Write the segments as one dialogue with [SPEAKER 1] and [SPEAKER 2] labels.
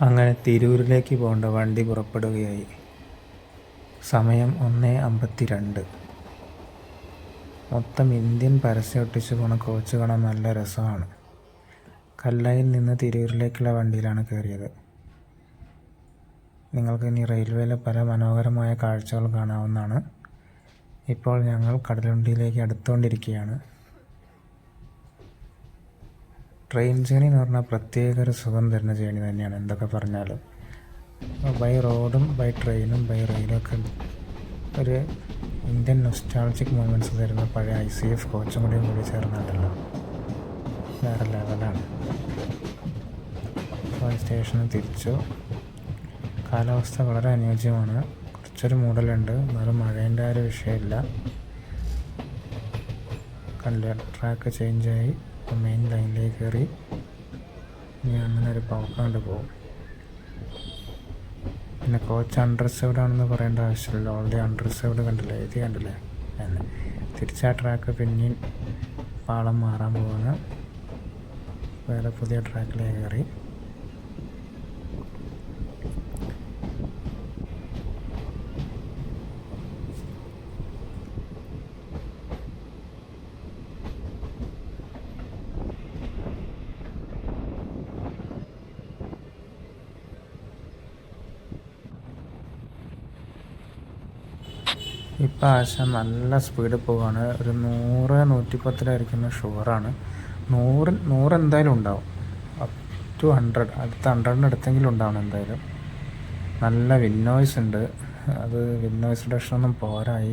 [SPEAKER 1] അങ്ങനെ തിരൂരിലേക്ക് പോകേണ്ട വണ്ടി പുറപ്പെടുകയായി. സമയം 1:52. മൊത്തം ഇന്ത്യൻ പരസ്യം ഒട്ടിച്ചു പോണ കോച്ച് കാണാൻ നല്ല രസമാണ്. കല്ലായിൽ നിന്ന് തിരൂരിലേക്കുള്ള വണ്ടിയിലാണ് കയറിയത്. നിങ്ങൾക്ക് ഇനി റെയിൽവേയിലെ പല മനോഹരമായ കാഴ്ചകൾ കാണാവുന്നതാണ്. ഇപ്പോൾ ഞങ്ങൾ കടലുണ്ടിയിലേക്ക് അടുത്തുകൊണ്ടിരിക്കുകയാണ്. ട്രെയിൻ ജേണി എന്ന് പറഞ്ഞാൽ പ്രത്യേക ഒരു സുഖം തരുന്ന ജേണി തന്നെയാണ്. എന്തൊക്കെ പറഞ്ഞാലും ബൈ റോഡും ബൈ ട്രെയിനും ബൈ റെയിലും ഒക്കെ ഒരു ഇന്ത്യൻ നൊസ്റ്റാൾജിക് മൂമെൻറ്റ്സ് തരുന്ന പഴയ ICF കോച്ചും കൂടി ചേർന്നിട്ടല്ലോ, വേറെ ലെവലാണ്. അപ്പോൾ സ്റ്റേഷനിൽ തിരിച്ചു. കാലാവസ്ഥ വളരെ അനുയോജ്യമാണ്. കുറച്ചൊരു മൂടലുണ്ട്, എന്നാലും മഴേൻ്റെ ആ ഒരു വിഷയമില്ല. ട്രാക്ക് ചേഞ്ചായി മെയിൻ ലൈനിലേക്ക് കയറി. ഇനി അങ്ങനെ ഒരു പോക്കാണ്ട് പോകും. പിന്നെ കോച്ച് അൺറിസർവ്ഡ് ആണെന്ന് പറയേണ്ട ആവശ്യമില്ല. ഓൾറെഡി അൺറിസർവ്ഡ് കണ്ടില്ലേ, കണ്ടില്ലേ തന്നെ. തിരിച്ചാ ട്രാക്ക് പിന്നെയും പാളം മാറാൻ പോവാണ്. വേറെ പുതിയ ട്രാക്കിലേക്ക് കയറി. ഇപ്പം ആശ നല്ല സ്പീഡിൽ പോവുകയാണ്. ഒരു 100-110 ഷുവറാണ്. 100 എന്തായാലും ഉണ്ടാവും. അപ് ടു 100, അടുത്ത 100-ന് അടുത്തെങ്കിലും ഉണ്ടാവണം എന്തായാലും. നല്ല വിന്നോയ്സ് ഉണ്ട്. അത് വിന്നോയ്സ് റിഡക്ഷനൊന്നും പോരാ ഈ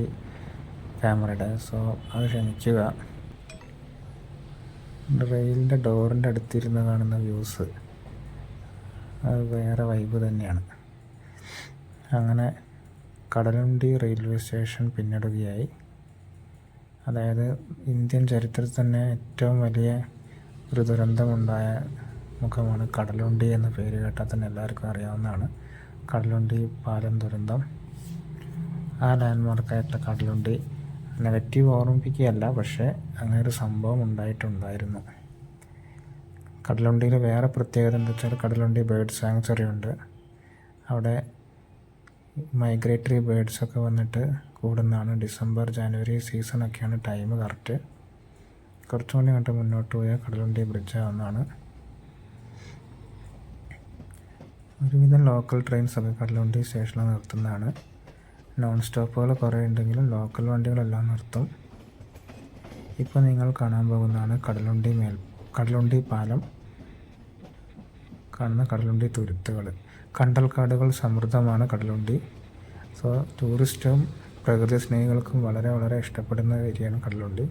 [SPEAKER 1] ക്യാമറയുടെ, സോ അത് ക്ഷമിക്കുക. റെയിലിൻ്റെ ഡോറിൻ്റെ അടുത്തിരുന്ന് കാണുന്ന വ്യൂസ് അത് വേറെ വൈബ് തന്നെയാണ്. അങ്ങനെ കടലുണ്ടി റെയിൽവേ സ്റ്റേഷൻ പിന്നിടുകയായി. അതായത് ഇന്ത്യൻ ചരിത്രത്തിൽ തന്നെ ഏറ്റവും വലിയ ഒരു ദുരന്തമുണ്ടായ മുഖമാണ് കടലുണ്ടി എന്ന പേര് കേട്ടാൽ തന്നെ എല്ലാവർക്കും അറിയാവുന്നതാണ്. കടലുണ്ടി പാലം ദുരന്തം. ആ ലാൻഡ്മാർക്കായിട്ടുള്ള കടലുണ്ടി നെഗറ്റീവ് ഓർമ്മിപ്പിക്കുകയല്ല, പക്ഷേ അങ്ങനെ ഒരു സംഭവം ഉണ്ടായിട്ടുണ്ടായിരുന്നു. കടലുണ്ടിയിൽ വേറെ പ്രത്യേകത എന്താ വെച്ചാൽ കടലുണ്ടി ബേർഡ് സാങ്ച്വറി ഉണ്ട്. അവിടെ മൈഗ്രേറ്ററി ബേർഡ്സൊക്കെ വന്നിട്ട് കൂടുന്നതാണ്. ഡിസംബർ ജനുവരി സീസണൊക്കെയാണ് ടൈം കറക്റ്റ്. കുറച്ചും കൂടി അങ്ങോട്ട് മുന്നോട്ട് പോയാൽ കടലുണ്ടി ബ്രിഡ്ജ് ആവുന്നതാണ്. ഒരുവിധം ലോക്കൽ ട്രെയിൻസൊക്കെ കടലുണ്ടി സ്റ്റേഷനിൽ നിർത്തുന്നതാണ്. നോൺ സ്റ്റോപ്പുകൾ കുറേ ഉണ്ടെങ്കിലും ലോക്കൽ വണ്ടികളെല്ലാം നിർത്തും. ഇപ്പോൾ നിങ്ങൾ കാണാൻ പോകുന്നതാണ് കടലുണ്ടി പാലം. കാണുന്ന കടലുണ്ടി തുരുത്തുകൾ. കണ്ടൽക്കാടുകൾ സമൃദ്ധമാണ് കടലുണ്ടി. സോ ടൂറിസ്റ്റും പ്രകൃതി സ്നേഹികൾക്കും വളരെ വളരെ ഇഷ്ടപ്പെടുന്ന ഏരിയയാണ് കടലുണ്ടി.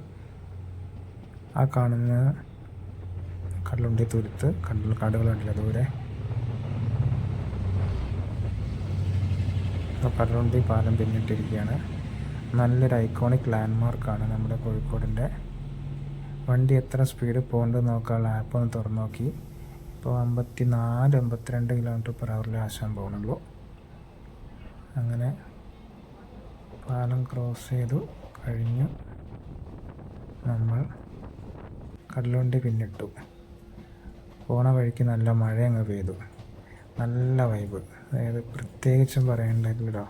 [SPEAKER 1] ആ കാണുന്ന കടലുണ്ടി തുരുത്ത് കണ്ടൽക്കാടുകളുണ്ടല്ലോ ദൂരെ. കടലുണ്ടി പാലം പിന്നിട്ടിരിക്കുകയാണ്. നല്ലൊരു ഐക്കോണിക് ലാൻഡ്മാർക്കാണ് നമ്മുടെ കോഴിക്കോടിൻ്റെ. വണ്ടി എത്ര സ്പീഡ് പോകുന്നുണ്ട് നോക്കാനുള്ള ആപ്പ് ഒന്ന് തുറന്നു നോക്കി. ഇപ്പോൾ 54-52 km/h ആശാൻ പോകുന്നുള്ളൂ. അങ്ങനെ പാലം ക്രോസ് ചെയ്തു കഴിഞ്ഞു നമ്മൾ കടലുണ്ടി പിന്നിട്ടു. പോണ വഴിക്ക് നല്ല മഴ അങ്ങ് പെയ്തു. നല്ല വൈബ്. അതായത് പ്രത്യേകിച്ചും പറയണ്ടല്ലോ,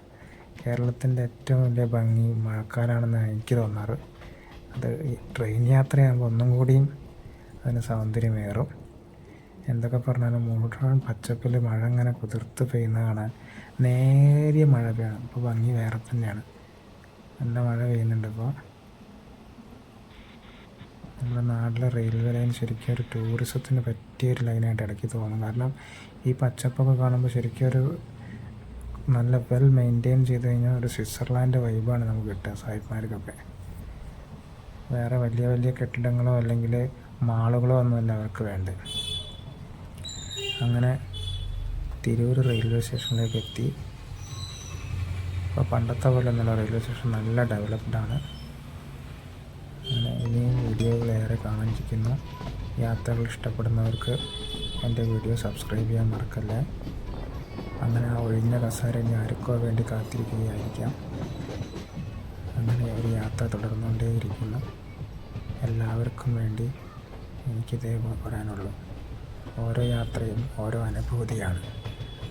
[SPEAKER 1] കേരളത്തിൻ്റെ ഏറ്റവും വലിയ ഭംഗി മഴക്കാലാണെന്നാണ് എനിക്ക് തോന്നാറ്. അത് ഈ ട്രെയിൻ യാത്രയാകുമ്പോൾ ഒന്നും കൂടിയും അതിന് സൗന്ദര്യമേറും. എന്തൊക്കെ പറഞ്ഞാലും മുഴുവൻ പച്ചപ്പിൽ മഴ ഇങ്ങനെ കുതിർത്ത് പെയ്യുന്ന കാണാൻ, നേരിയ മഴ പെയ്യണം. ഇപ്പോൾ ഭംഗി വേറെ തന്നെയാണ്. നല്ല മഴ പെയ്യുന്നുണ്ട്. ഇപ്പോൾ നമ്മുടെ നാട്ടിലെ റെയിൽവേ ലൈൻ ശരിക്കും ഒരു ടൂറിസത്തിന് പറ്റിയൊരു ലൈനായിട്ട് ഇടയ്ക്ക് തോന്നും. കാരണം ഈ പച്ചപ്പൊക്കെ കാണുമ്പോൾ ശരിക്കും ഒരു നല്ല വെൽ മെയിൻറ്റെയിൻ ചെയ്ത് കഴിഞ്ഞാൽ ഒരു സ്വിറ്റ്സർലാൻഡ് വൈബാണ് നമുക്ക് കിട്ടുക സായിപ്പ്മാർക്കൊക്കെ. വേറെ വലിയ വലിയ കെട്ടിടങ്ങളോ അല്ലെങ്കിൽ മാളുകളോ ഒന്നുമല്ല അവർക്ക് വേണ്ടത്. അങ്ങനെ തിരൂർ റെയിൽവേ സ്റ്റേഷനിലേക്ക് എത്തി. ഇപ്പോൾ പണ്ടത്തെ പോലെ ഒന്നുമല്ല, റെയിൽവേ സ്റ്റേഷൻ നല്ല ഡെവലപ്ഡാണ്. അങ്ങനെ ഇനിയും വീഡിയോകൾ ഏറെ കാണാനിരിക്കുന്നു. യാത്രകൾ ഇഷ്ടപ്പെടുന്നവർക്ക് എൻ്റെ വീഡിയോ സബ്സ്ക്രൈബ് ചെയ്യാൻ മറക്കല്ലേ. അങ്ങനെ ആ ഒഴിഞ്ഞ കസേര ഇനി ആർക്കോ വേണ്ടി കാത്തിരിക്കുകയായിരിക്കാം. അങ്ങനെ ഒരു യാത്ര തുടർന്നുകൊണ്ടേയിരിക്കുന്നു. എല്ലാവർക്കും വേണ്ടി എനിക്കിതേ പറയാനുള്ളൂ. ഓരോ യാത്രയും ഓരോ അനുഭൂതിയാണ്.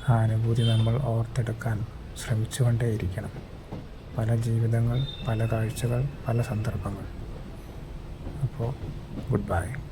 [SPEAKER 1] ആ അനുഭൂതി നമ്മൾ ഓർത്തെടുക്കാൻ ശ്രമിച്ചുകൊണ്ടേയിരിക്കണം. പല ജീവിതങ്ങൾ, പല കാഴ്ചകൾ, പല സന്ദർഭങ്ങൾ. അപ്പോൾ ഗുഡ് ബൈ.